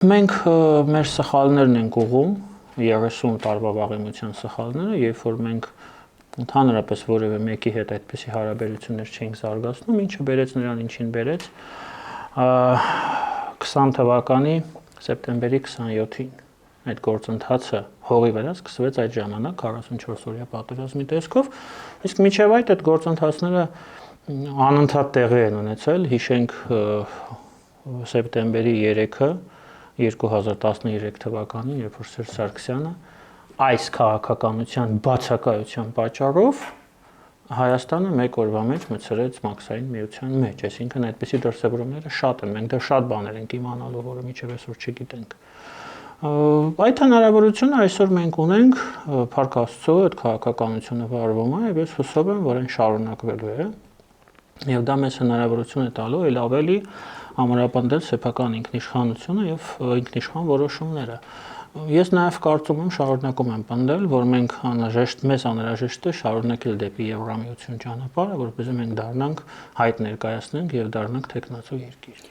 Մենք մեր սխալներն ենք ուղղում, 30 տարվա վաղեմության սխալները, երբ որ մենք ընդհանրապես որևէ մեկի հետ այդպիսի հարաբերություններ չենք զարգացնում, ինչը բերեց նրան ինչին բերեց 20 թվականի սեպտեմբերի 27-ին այդ գործընթացը հողի վրա սկսվեց այդ ժամանակ 44-օրյա պատերազմի տեսքով, իսկ մինչև այդ գործընթացները անընդհատ տեղի են ունեցել, հիշենք սեպտեմբերի 3-ը 2013 թվականին, երբ որ Սերժ Սարգսյանը այս քաղաքականության բացակայության պատճառով Հայաստանը մեկ օրվա մեջ մտցրեց մաքսային միության մեջ, այսինքն այդպիսի դրսևորումները շատ են, մենք դեռ շատ բաներ ենք իմանալու, որը մինչև այսօր չգիտենք։ Այդ հնարավորությունը այսօր մենք ունենք, փառք Աստծո, այդ քաղաքականությունը վարվում է, եւ ես հուսով եմ, որ այն շարունակվելու է, եւ դա մեզ հնարավորություն է տալու այլ ավելի ամրապնդել սեփական ինքնիշխանությունը եւ ինքնիշխան որոշումները։ Ես նաև կարծում եմ, շարունակում եմ պնդել, որ մեզ անհրաժեշտ է շարունակել դեպի Եվրամիություն ճանապարհը, որպեսզի մենք դառնանք հայտ ներկայացնենք եւ դառնանք թեկնածու երկիր։